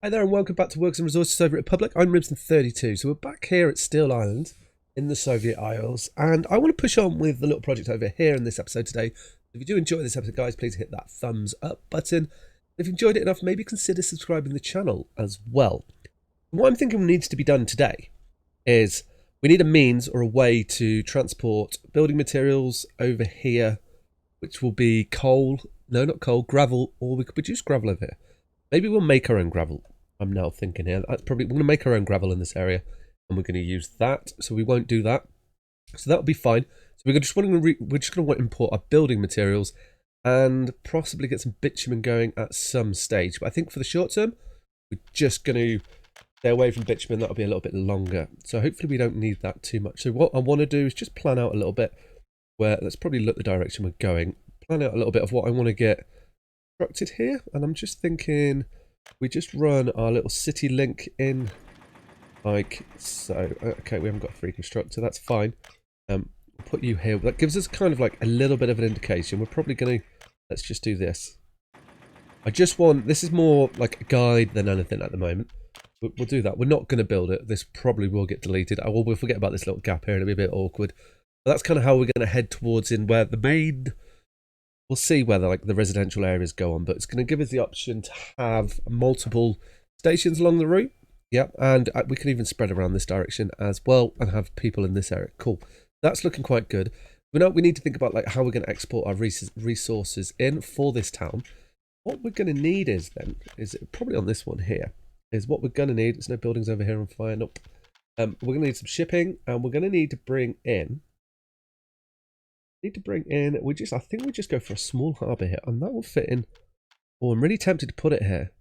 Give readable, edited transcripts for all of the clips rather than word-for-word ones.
Hi there and welcome back to Works and Resources over at Public. I'm Ribson32. So we're back here at Steel Island in the Soviet Isles, and I want to push on with the little project over here in this episode today. If you do enjoy this episode, guys, please hit that thumbs up button. If you enjoyed it enough, maybe consider subscribing to the channel as well. What I'm thinking needs to be done today is we need a means or a way to transport building materials over here, which will be coal, no, not coal, gravel, or we could produce gravel over here. Maybe we'll make our own gravel. I'm now thinking here. That's probably we're going to make our own gravel in this area, and we're going to use that. So we won't do that. So that'll be fine. So we're just going to import our building materials and possibly get some bitumen going at some stage. But I think for the short term, we're just going to stay away from bitumen. That'll be a little bit longer. So hopefully we don't need that too much. So what I want to do is just plan out a little bit where let's probably look the direction we're going. Plan out a little bit of what I want to get constructed here, and I'm just thinking we just run our little city link in like so. Okay, we haven't got a free constructor, that's fine. We'll put you here. That gives us kind of like a little bit of an indication. We're probably gonna, let's just do this. I just want, this is more like a guide than anything at the moment. We'll do that. We're not going to build it. This probably will get deleted. We'll forget about this little gap here and it'll be a bit awkward. But that's kind of how we're going to head towards in where the main, we'll see whether like the residential areas go on, but it's going to give us the option to have multiple stations along the route. Yep, and we can even spread around this direction as well and have people in this area. Cool. That's looking quite good. But now we need to think about like how we're going to export our resources in for this town. What we're going to need is probably on this one here, is what we're going to need. There's no buildings over here on fire. Nope. We're going to need some shipping, and we're going to need to bring in, I think we just go for a small harbour here, and that will fit in. Oh, I'm really tempted to put it here.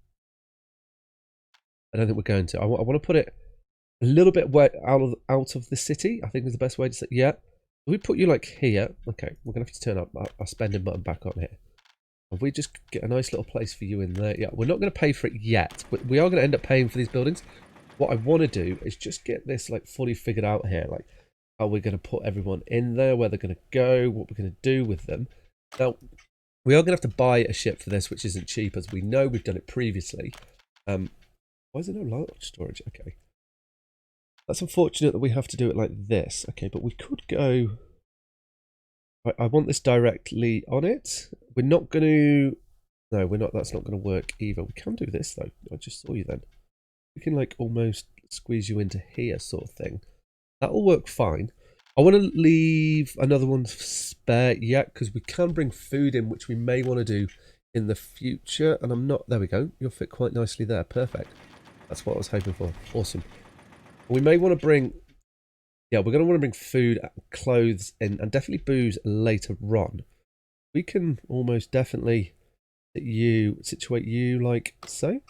I don't think we're going to. I want to put it a little bit out of the city, I think is the best way to say. Yeah. If we put you like here, okay, we're going to have to turn our spending button back on here. If we just get a nice little place for you in there. Yeah, we're not going to pay for it yet, but we are going to end up paying for these buildings. What I want to do is just get this like fully figured out here, like how we're going to put everyone in there, where they're going to go, what we're going to do with them. Now, we are going to have to buy a ship for this, which isn't cheap, as we know we've done it previously. Why is there no large storage? Okay. That's unfortunate that we have to do it like this. Okay, but we could go... I want this directly on it. We're not going to... No, we're not. That's not going to work either. We can do this, though. I just saw you then. We can, like, almost squeeze you into here sort of thing. That'll work fine. I want to leave another one spare yet, because we can bring food in, which we may want to do in the future. And I'm not... There we go. You'll fit quite nicely there. Perfect. That's what I was hoping for. Awesome. We may want to bring... Yeah, we're going to want to bring food, clothes in, and definitely booze later on. We can almost definitely situate you like so.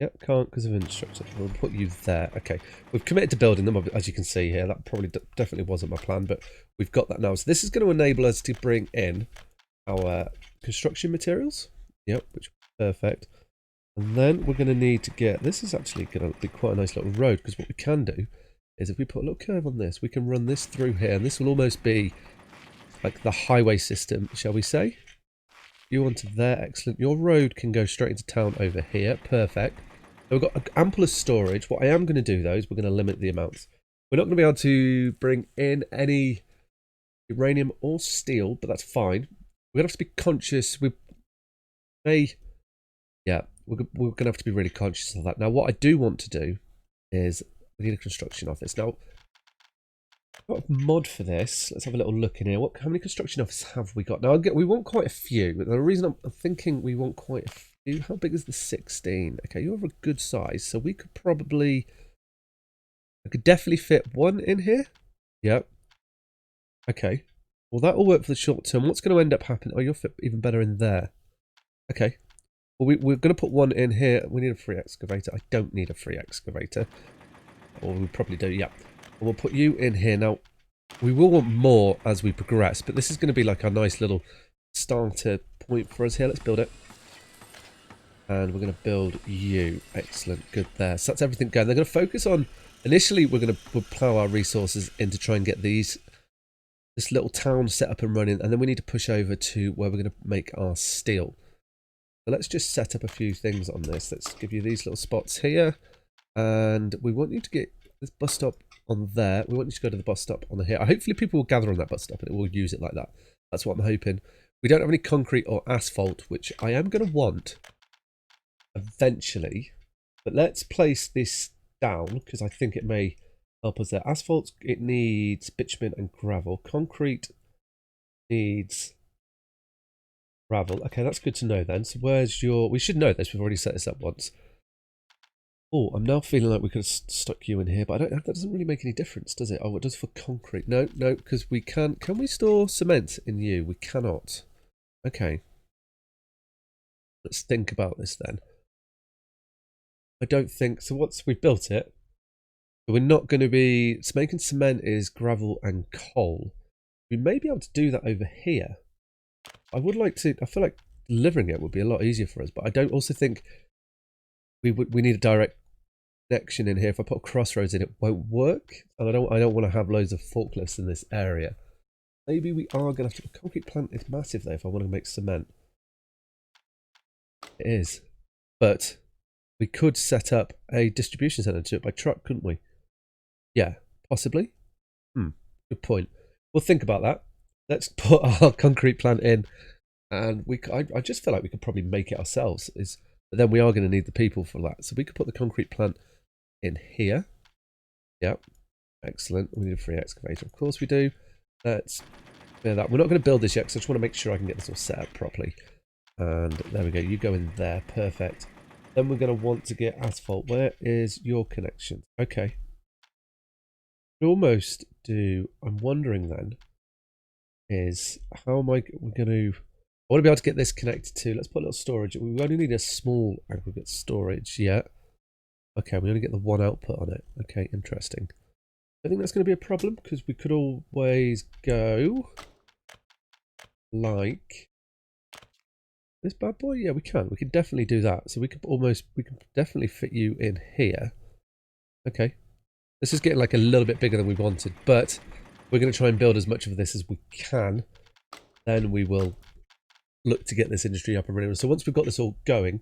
Yep, can't because of infrastructure. We'll put you there. Okay, we've committed to building them, as you can see here. That probably definitely wasn't my plan, but we've got that now. So this is going to enable us to bring in our construction materials. Yep, which is perfect. And then we're going to need to get... This is actually going to be quite a nice little road, because what we can do is if we put a little curve on this, we can run this through here, and this will almost be like the highway system, shall we say. You onto there, excellent. Your road can go straight into town over here, perfect. So we've got ample of storage. What I am going to do, though, is we're going to limit the amounts. We're not going to be able to bring in any uranium or steel, but that's fine. We're going to have to be conscious. We're going to have to be really conscious of that. Now, what I do want to do is we need a construction office. Now, I've got a mod for this. Let's have a little look in here. How many construction offices have we got? Now, we want quite a few. The reason I'm thinking we want quite a few... How big is the 16? Okay, you're of a good size. So we could probably... I could definitely fit one in here. Yep. Okay. Well, that will work for the short term. What's going to end up happening? Oh, you'll fit even better in there. Okay. Well, we're going to put one in here. We need a free excavator. I don't need a free excavator. Or we probably do, yeah. And we'll put you in here. Now, we will want more as we progress, but this is going to be like a nice little starter point for us here. Let's build it. And we're going to build you. Excellent. Good there. So that's everything going. They're going to focus on... Initially, we'll plow our resources in to try and get this little town set up and running. And then we need to push over to where we're going to make our steel. So let's just set up a few things on this. Let's give you these little spots here. And we want you to get this bus stop on there. We want you to go to the bus stop on here. Hopefully people will gather on that bus stop and it will use it like that. That's what I'm hoping. We don't have any concrete or asphalt, which I am going to want eventually. But let's place this down because I think it may help us there. Asphalt, it needs bitumen and gravel. Concrete needs gravel. Okay, that's good to know then. So where's your... We should know this. We've already set this up once. Oh, I'm now feeling like we could have stuck you in here, but that doesn't really make any difference, does it? Oh, it does for concrete. No, because we can't... Can we store cement in you? We cannot. Okay. Let's think about this then. I don't think... So we've built it. But we're not going to be... So making cement is gravel and coal. We may be able to do that over here. I would like to... I feel like delivering it would be a lot easier for us, but I don't also think we need a direct connection in here. If I put crossroads in, it won't work, and I don't want to have loads of forklifts in this area. Maybe we are going to have to... The concrete plant is massive though if I want to make cement. It is, but we could set up a distribution centre to it by truck, couldn't we? Yeah, possibly. Good point. We'll think about that. Let's put our concrete plant in, and I just feel like we could probably make it ourselves. But then we are going to need the people for that. So we could put the concrete plant in here. Yep. Excellent. We need a free excavator. Of course we do. Let's clear that. We're not going to build this yet because I just want to make sure I can get this all set up properly. And there we go. You go in there. Perfect. Then we're going to want to get asphalt. Where is your connection? Okay. We almost do. I'm wondering then is how am I going to... I want to be able to get this connected to... Let's put a little storage. We only need a small aggregate storage yet. Okay, we only get the one output on it. Okay, interesting. I think that's going to be a problem because we could always go like this bad boy. Yeah, we can. We can definitely do that. So we can definitely fit you in here. Okay. This is getting like a little bit bigger than we wanted, but we're going to try and build as much of this as we can. Then we will look to get this industry up and running. So once we've got this all going,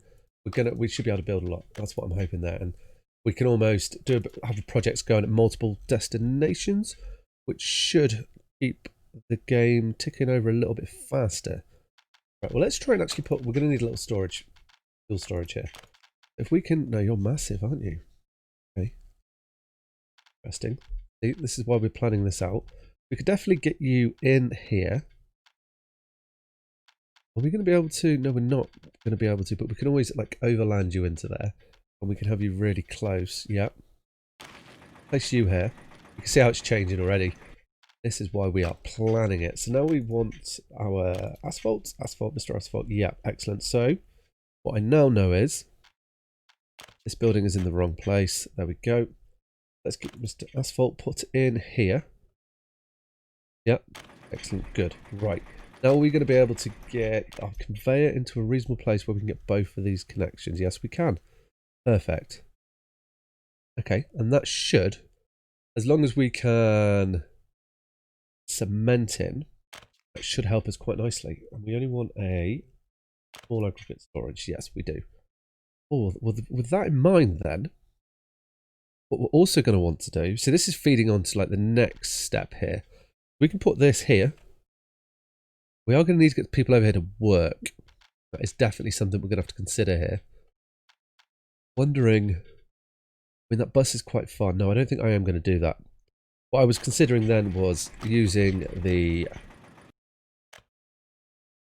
we should be able to build a lot. That's what I'm hoping there, and we can almost have projects going at multiple destinations, which should keep the game ticking over a little bit faster. Right. Well, let's try and actually we're going to need a little storage, fuel storage here. If we can, no, you're massive, aren't you? Okay. Interesting. See, this is why we're planning this out. We could definitely get you in here. Are we going to be able to? No, we're not going to be able to, but we can always like overland you into there and we can have you really close. Yep. Place you here. You can see how it's changing already. This is why we are planning it. So now we want our asphalt. Asphalt, Mr. Asphalt. Yep, excellent. So what I now know is this building is in the wrong place. There we go. Let's get Mr. Asphalt put in here. Yep, excellent, good. Right. Now are we going to be able to get our conveyor into a reasonable place where we can get both of these connections? Yes, we can. Perfect. Okay, and that should, as long as we can cement in, that should help us quite nicely. And we only want a small aggregate storage. Yes, we do. Oh, well, with that in mind then, what we're also going to want to do, so this is feeding on to like the next step here. We can put this here. We are going to need to get people over here to work. That is definitely something we're going to have to consider here. Wondering, I mean, that bus is quite far. No, I don't think I am going to do that. What I was considering then was using the...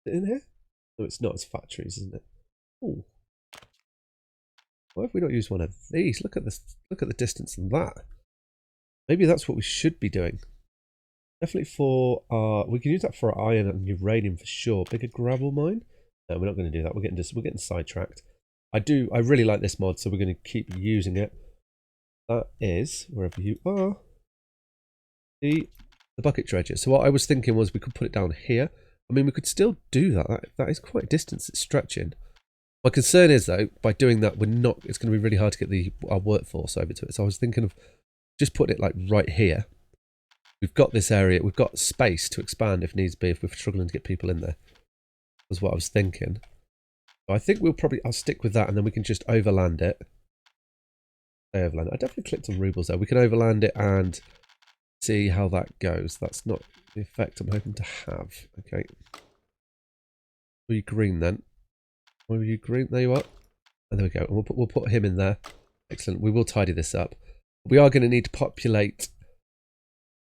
in here? No, it's not. It's factories, isn't it? Oh. Why have we not used one of these? Look at this. Look at the distance in that. Maybe that's what we should be doing. Definitely for our... We can use that for our iron and uranium for sure. Bigger gravel mine? No, we're not going to do that. We're getting sidetracked. I really like this mod, so we're going to keep using it. That is, wherever you are, the bucket dredger. So what I was thinking was we could put it down here. I mean, we could still do that. That is quite a distance it's stretching. My concern is, though, by doing that, it's going to be really hard to get our workforce over to it. So I was thinking of just putting it like right here. We've got this area. We've got space to expand if needs be, if we're struggling to get people in there. Was what I was thinking. So I think I'll stick with that, and then we can just overland it. Overland. I definitely clicked on rubles there. We can overland it and see how that goes. That's not the effect I'm hoping to have. Okay. Were you green then? Were you green? There you are. And there we go. And we'll put him in there. Excellent. We will tidy this up. We are going to need to populate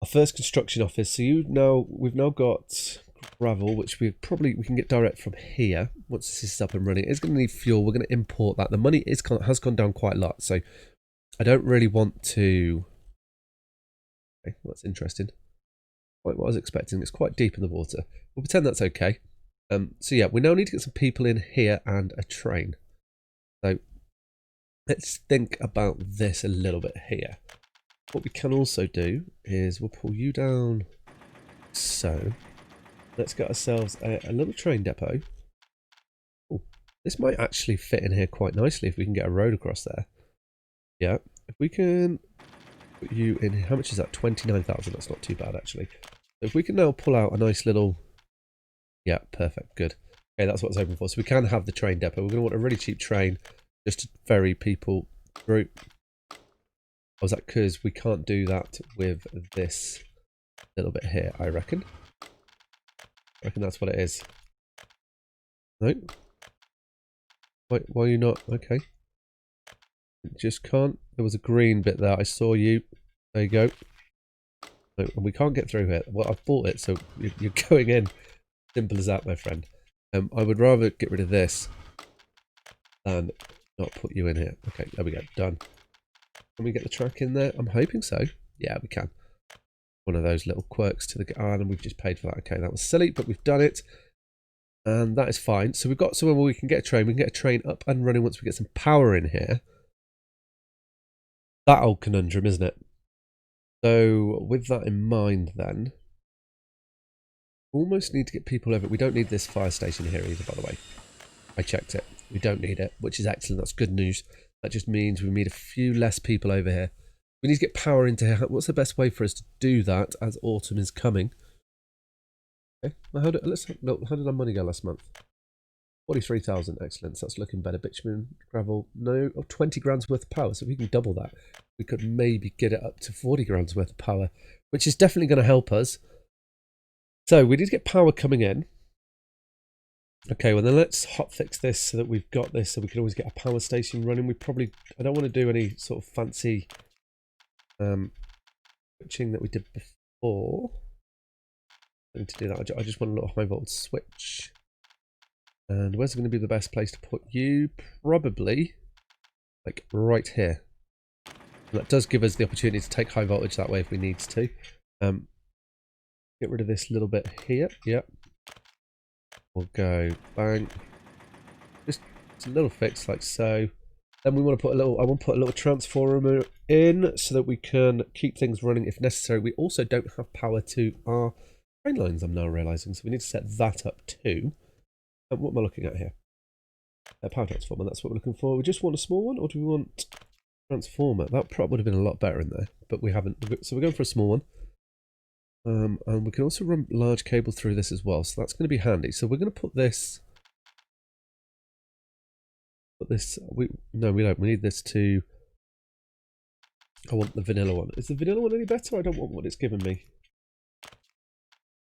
our first construction office. So we've now got gravel, which we can get direct from here. Once this is up and running, it's going to need fuel. We're going to import that. The money has gone down quite a lot, so I don't really want to. Okay, well, that's interesting. Quite what I was expecting. It's quite deep in the water. We'll pretend that's okay. So yeah, we now need to get some people in here and a train. So let's think about this a little bit here. What we can also do is we'll pull you down. So let's get ourselves a little train depot. Oh, this might actually fit in here quite nicely if we can get a road across there. Yeah, if we can put you in, how much is that? 29,000. That's not too bad actually. So if we can now pull out a nice little, yeah, perfect, good. Okay, that's what I was hoping for. So we can have the train depot. We're going to want a really cheap train just to ferry people through. Oh, is that because we can't do that with this little bit here, I reckon. I reckon that's what it is. No? Why are you not? Okay. Just can't. There was a green bit there. I saw you. There you go. No, and we can't get through here. Well, I've bought it, so you're going in. Simple as that, my friend. I would rather get rid of this than not put you in here. Okay, there we go. Done. Can we get the track in there? I'm hoping so. Yeah, we can. One of those little quirks to the and we've just paid for that. Okay, that was silly, but we've done it. And that is fine. So we've got somewhere where we can get a train. We can get a train up and running once we get some power in here. That old conundrum, isn't it? So with that in mind then, almost need to get people over. We don't need this fire station here either, by the way. I checked it. We don't need it, which is excellent. That's good news. That just means we need a few less people over here. We need to get power into here. What's the best way for us to do that as autumn is coming? Okay. Well, how did our money go last month? 43,000. Excellent. So that's looking better. Bitumen, gravel. No, 20 grand's worth of power. So if we can double that, we could maybe get it up to 40 grand's worth of power, which is definitely going to help us. So we need to get power coming in. Okay, well then let's hotfix this so that we've got this, so we can always get a power station running. I don't want to do any sort of fancy switching that we did before. I need to do that. I just want a little high voltage switch. And where's going to be the best place to put you? Probably like right here. And that does give us the opportunity to take high voltage that way if we need to. Get rid of this little bit here. Yep. We'll go bang. Just a little fix like so. Then we want to put I want to put a little transformer in so that we can keep things running if necessary. We also don't have power to our train lines, I'm now realizing, so we need to set that up too. What am I looking at here? A power transformer, that's what we're looking for. We just want a small one, or do we want transformer? That probably would have been a lot better in there, but we haven't. So we're going for a small one. And we can also run large cable through this as well, so that's going to be handy. So we're going to put this. No, we don't. We need this to. I want the vanilla one. Is the vanilla one any better? I don't want what it's given me. I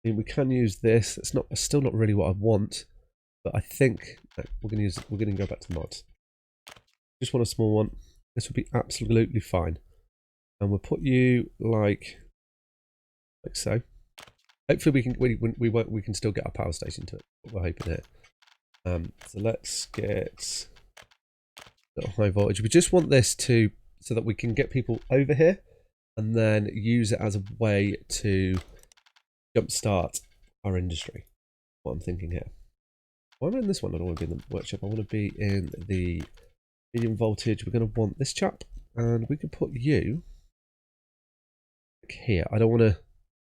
mean, we can use this. It's still not really what I want, but I think we're going to go back to mods. Just want a small one. This will be absolutely fine, and we'll put you like so. Hopefully we can still get our power station to it. We're hoping here. So let's get a little high voltage. We just want this so that we can get people over here and then use it as a way to jumpstart our industry. What I'm thinking here. Why am I in this one? I don't want to be in the workshop. I want to be in the medium voltage. We're going to want this chap, and we can put you here. I don't want to.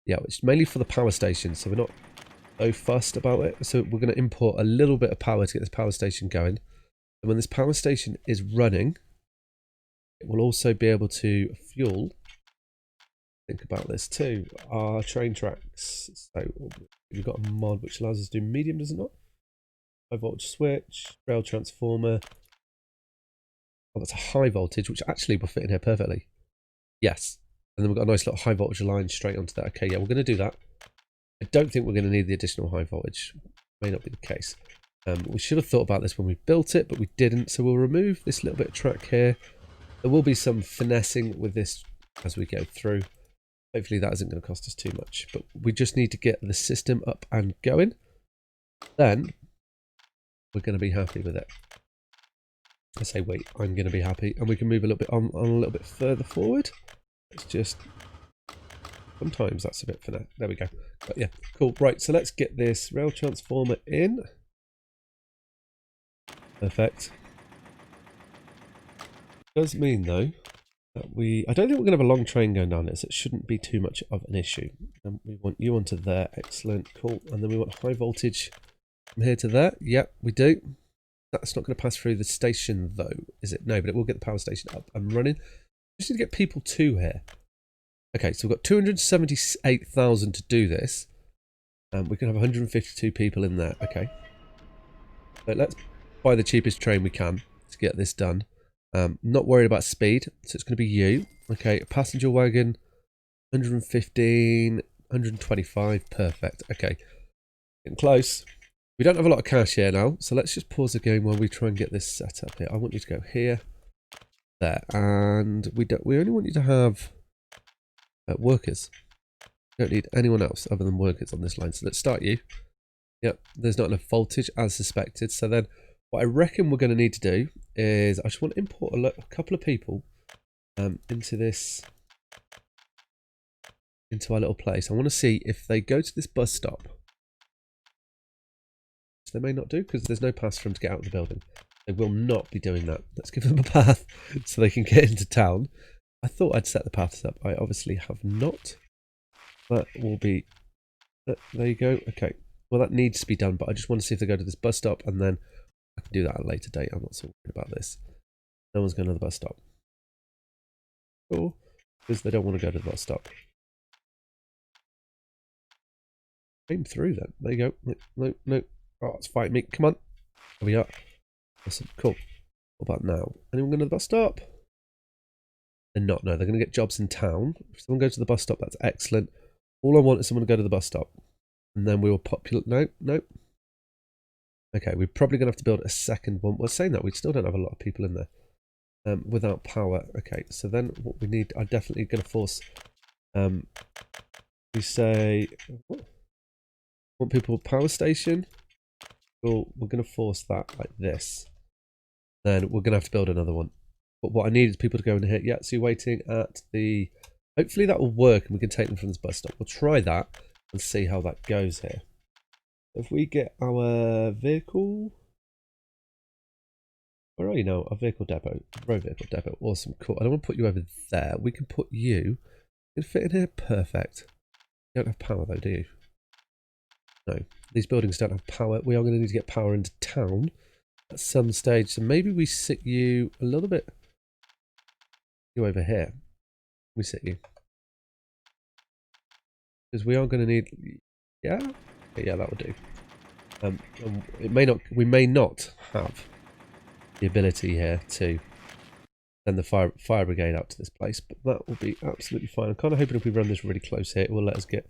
Yeah, it's mainly for the power station, so we're not so fussed about it. So we're going to import a little bit of power to get this power station going. And when this power station is running, it will also be able to fuel. Think about this too. Our train tracks. So we've got a mod which allows us to do medium, does it not? high voltage switch, rail transformer. Oh, that's a high voltage, which actually will fit in here perfectly. Yes. And then we've got a nice little high voltage line straight onto that. Okay, yeah, we're going to do that. I don't think we're going to need the additional high voltage. May not be the case. We should have thought about this when we built it, but we didn't. So we'll remove this little bit of track here. There will be some finessing with this as we go through. Hopefully that isn't going to cost us too much. But we just need to get the system up and going. Then we're going to be happy with it. I say wait, I'm going to be happy. And we can move a little bit on a little bit further forward. It's just... sometimes that's a bit finesse. There we go. But yeah, cool. Right, so let's get this rail transformer in. Perfect. Does mean though that I don't think we're going to have a long train going down it, so it shouldn't be too much of an issue. And we want you onto there. Excellent, cool. And then we want high voltage from here to there. Yep, we do. That's not going to pass through the station though, is it? No, but it will get the power station up and running. Just need to get people to here. Okay, so we've got 278,000 to do this. We can have 152 people in there. Okay. So let's buy the cheapest train we can to get this done. Not worried about speed, so it's going to be you. Okay, passenger wagon, 115, 125, perfect. Okay, getting close. We don't have a lot of cash here now, so let's just pause the game while we try and get this set up here. I want you to go here, there, and we only want you to have workers. We don't need anyone else other than workers on this line. So let's start you. Yep, there's not enough voltage as suspected. So then what I reckon we're going to need to do is I just want to import a couple of people into our little place. I want to see if they go to this bus stop. Which they may not do because there's no pass for them to get out of the building. They will not be doing that. Let's give them a path so they can get into town. I thought I'd set the paths up. I obviously have not. That will be... there you go. Okay. Well, that needs to be done, but I just want to see if they go to this bus stop and then I can do that at a later date. I'm not so worried about this. No one's going to the bus stop. Cool. Because they don't want to go to the bus stop. Came through then. There you go. No, no. Oh, it's fighting me. Come on. There we are. Awesome. Cool. What about now? Anyone going to the bus stop? They're not. No, they're going to get jobs in town. If someone goes to the bus stop, that's excellent. All I want is someone to go to the bus stop. And then we will populate... No, no. Okay, we're probably going to have to build a second one. Well, saying that, we still don't have a lot of people in there without power. Okay, so then what we need... I'm definitely going to force... we say... What? Want people power station? Well, we're going to force that like this. Then we're going to have to build another one. But what I need is people to go in here. Yeah, so you're waiting at the... Hopefully that will work and we can take them from this bus stop. We'll try that and see how that goes here. If we get our vehicle... Where are you now? Our vehicle depot. Road vehicle depot. Awesome. Cool. I don't want to put you over there. We can put you... You can fit in here. Perfect. You don't have power though, do you? No. These buildings don't have power. We are going to need to get power into town at some stage. So maybe we sit you a little bit... You over here. We sit you. Because we are going to need... Yeah? Yeah, that will do. It may not... We may not have the ability here to send the fire brigade out to this place, but that will be absolutely fine. I'm kind of hoping if we run this really close here, it will let us get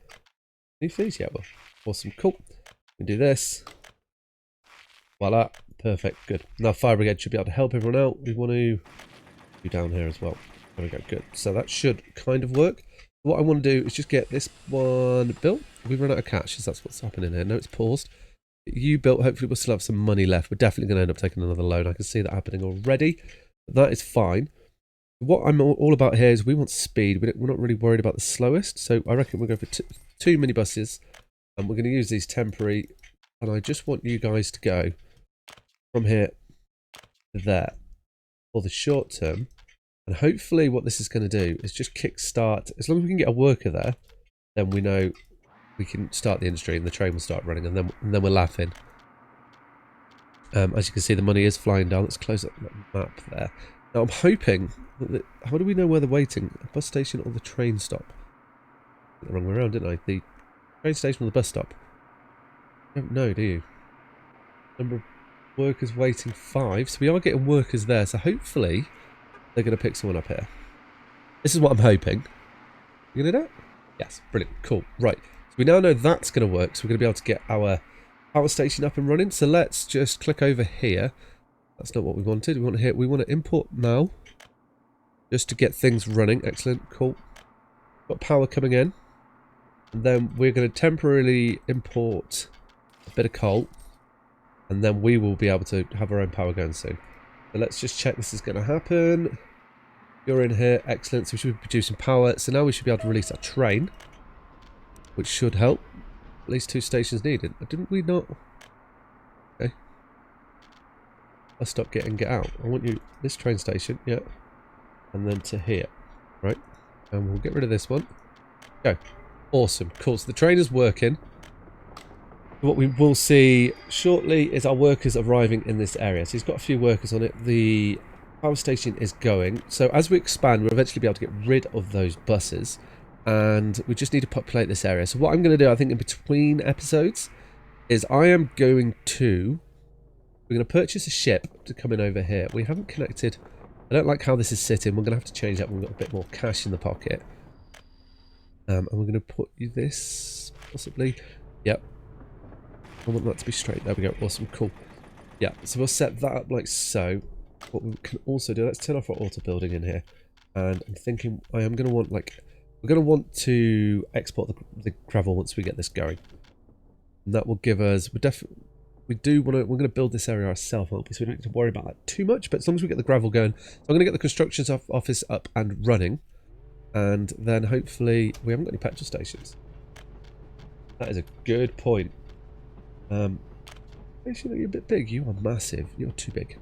new fees. Yeah, well, awesome, cool. We can do this. Voila, perfect, good. Now fire brigade should be able to help everyone out. We want to do down here as well. There we go, good. So that should kind of work. What I want to do is just get this one built. We've run out of cash, so that's what's happening here. No, it's paused. You built, hopefully we'll still have some money left. We're definitely going to end up taking another loan. I can see that happening already. But that is fine. What I'm all about here is we want speed. We're not really worried about the slowest. So I reckon we'll go for two minibuses. And we're going to use these temporary. And I just want you guys to go from here to there for the short term. And hopefully what this is going to do is just kickstart. As long as we can get a worker there, then we know we can start the industry and the train will start running, and then we're laughing. As you can see, the money is flying down. Let's close up that map there. Now I'm hoping that how do we know where they're waiting? A bus station or the train stop? I got the wrong way around, didn't I? The train station or the bus stop? You don't know, do you? Number of Workers waiting 5. So we are getting workers there. So hopefully they're going to pick someone up here. This is what I'm hoping. You gonna do it? Yes, brilliant, cool. Right, so we now know that's going to work. So we're going to be able to get our power station up and running. So let's just click over here. That's not what we wanted. We want to import now, just to get things running. Excellent, cool. Got power coming in, and then we're going to temporarily import a bit of coal, and then we will be able to have our own power going soon. So let's just check this is going to happen. You're in here, excellent. So we should be producing power. So now we should be able to release our train, which should help. At least 2 stations needed. Didn't we not? Okay. I'll stop get out. I want you this train station, yeah, and then to here, right? And we'll get rid of this one. Go. Awesome, cool. So the train is working. What we will see shortly is our workers arriving in this area. So he's got a few workers on it. The power station is going. So as we expand, we'll eventually be able to get rid of those buses. And we just need to populate this area. So what I'm going to do, I think, in between episodes, is we're going to purchase a ship to come in over here. We haven't connected. I don't like how this is sitting. We're going to have to change that when we've got a bit more cash in the pocket. And we're going to put you this, possibly. Yep. I want that to be straight. There we go. Awesome. Cool. Yeah. So we'll set that up like so. What we can also do, let's turn off our auto building in here. And I'm thinking I am going to want, like, we're going to want to export the gravel once we get this going. And that will give us, we're going to build this area ourselves, won't we? So we don't need to worry about that too much. But as long as we get the gravel going, so I'm going to get the construction office up and running. And then hopefully, we haven't got any petrol stations. That is a good point. Actually, you're a bit big. You are massive. You're too big.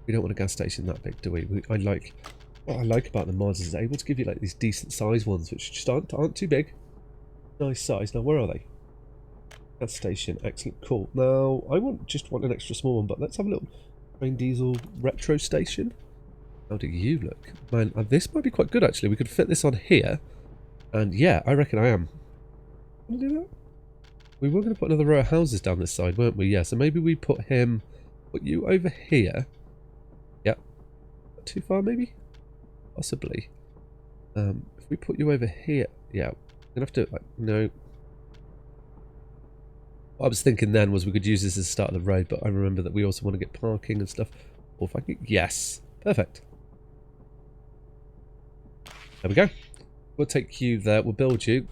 We don't want a gas station that big, do we? What I like about the mods is they're able to give you like these decent sized ones, which just aren't too big. Nice size. Now, where are they? Gas station. Excellent. Cool. Now, I just want an extra small one, but let's have a little train diesel retro station. How do you look? Man, this might be quite good, actually. We could fit this on here. And yeah, I reckon I am. Can I do that? We were going to put another row of houses down this side, weren't we? Yeah, so maybe we put you over here. Yep. Not too far, maybe? Possibly. If we put you over here, yeah, we're going to have to, like, no. What I was thinking then was we could use this as the start of the road, but I remember that we also want to get parking and stuff. Or if I could, yes, perfect. There we go. We'll take you there, we'll build you.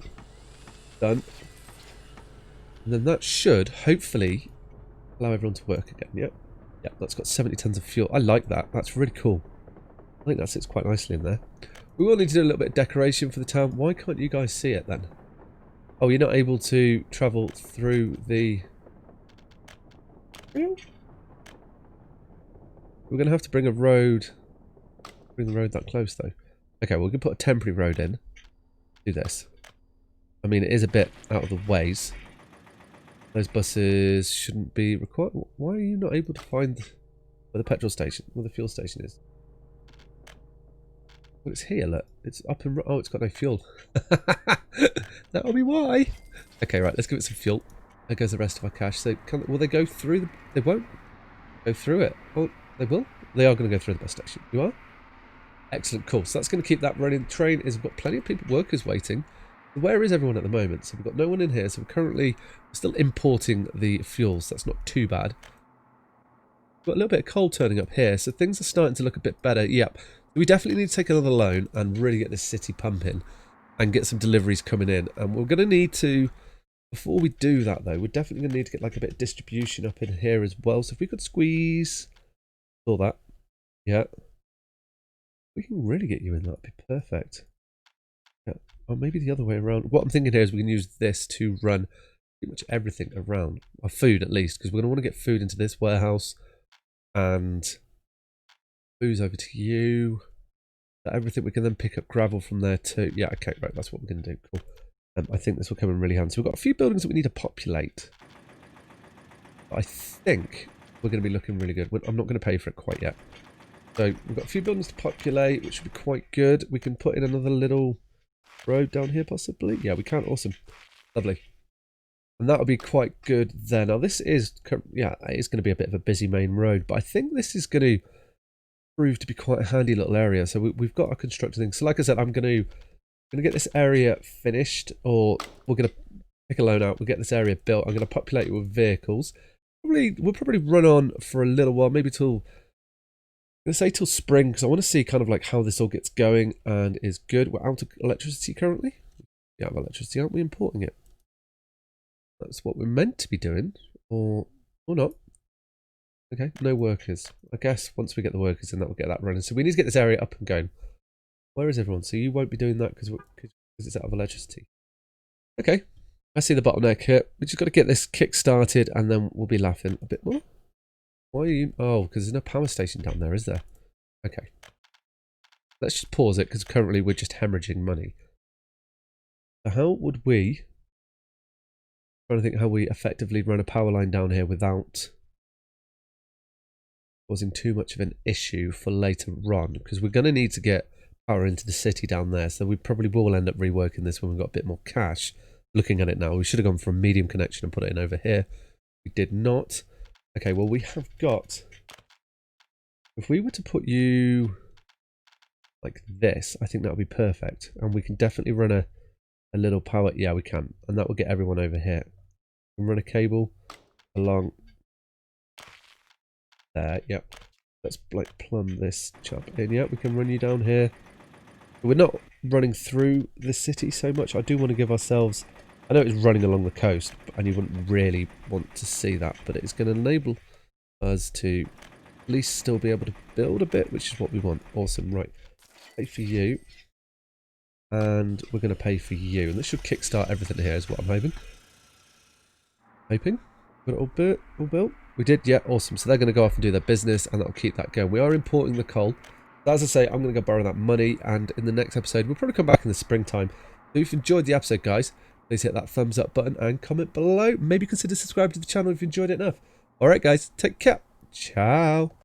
Done. And then that should, hopefully, allow everyone to work again. Yep. Yep, that's got 70 tons of fuel. I like that. That's really cool. I think that sits quite nicely in there. We will need to do a little bit of decoration for the town. Why can't you guys see it then? Oh, you're not able to travel through the... We're going to have to bring a road... Bring the road that close, though. Okay, well, we can put a temporary road in. Do this. I mean, it is a bit out of the ways. Those buses shouldn't be required. Why are you not able to find where the petrol station, where the fuel station is? Well, it's here, look. It's up and... Oh, it's got no fuel. That'll be why. Okay, right, let's give it some fuel. There goes the rest of our cash. So, will they go through the... They won't go through it. Oh, they will? They are going to go through the bus station. You are? Excellent, cool. So that's going to keep that running. Train is... We've got plenty of workers waiting. Where is everyone at the moment? So we've got no one in here. So we're still importing the fuels. That's not too bad. We've got a little bit of coal turning up here. So things are starting to look a bit better. Yep. We definitely need to take another loan and really get this city pumping and get some deliveries coming in. And we're going to need to, before we do that though, we're definitely going to need to get like a bit of distribution up in here as well. So if we could squeeze all that. Yeah. We can really get you in. That'd be perfect. Yeah. Or maybe the other way around. What I'm thinking here is we can use this to run pretty much everything around. Our food, at least, because we're going to want to get food into this warehouse. And booze over to you. Everything, we can then pick up gravel from there too. Yeah, okay, right, that's what we're going to do. Cool. I think this will come in really handy. So we've got a few buildings that we need to populate. I think we're going to be looking really good. I'm not going to pay for it quite yet. So we've got a few buildings to populate, which should be quite good. We can put in another little road down here, possibly. Yeah, we can. Awesome. Lovely. And that'll be quite good then. Now this is, yeah, it is going to be a bit of a busy main road, but I think this is going to prove to be quite a handy little area. So we've got our constructed thing. So like I said, I'm going to get this area finished, or we're going to pick a loan out. We'll get this area built. I'm going to populate it with vehicles. We'll probably run on for a little while, maybe till, I'm going to say till spring, because I want to see kind of like how this all gets going and is good. We're out of electricity currently. Yeah, out of electricity. Aren't we importing it? That's what we're meant to be doing, or not. Okay, no workers. I guess once we get the workers, then that will get that running. So we need to get this area up and going. Where is everyone? So you won't be doing that because it's out of electricity. Okay, I see the bottleneck here. We just got to get this kick started, and then we'll be laughing a bit more. Why are you? Oh, because there's no power station down there, is there? Okay. Let's just pause it, because currently we're just hemorrhaging money. So how would we... I'm trying to think how we effectively run a power line down here without causing too much of an issue for later on, because we're going to need to get power into the city down there, so we probably will end up reworking this when we've got a bit more cash. Looking at it now, we should have gone for a medium connection and put it in over here. We did not. Okay, well we have got, if we were to put you like this, I think that would be perfect, and we can definitely run a little power, yeah we can, and that will get everyone over here. We can run a cable along there, yep. Let's like plumb this chap in, yep, we can run you down here. We're not running through the city so much. I do want to give ourselves, I know it's running along the coast, and you wouldn't really want to see that, but it's going to enable us to at least still be able to build a bit, which is what we want. Awesome, right. Pay for you. And we're going to pay for you. And this should kickstart everything here is what I'm hoping. Got it all built? We did, yeah, awesome. So they're going to go off and do their business, and that'll keep that going. We are importing the coal. So as I say, I'm going to go borrow that money, and in the next episode, we'll probably come back in the springtime. So if you've enjoyed the episode, guys, please hit that thumbs up button and comment below. Maybe consider subscribing to the channel if you enjoyed it enough. Alright, guys, take care. Ciao.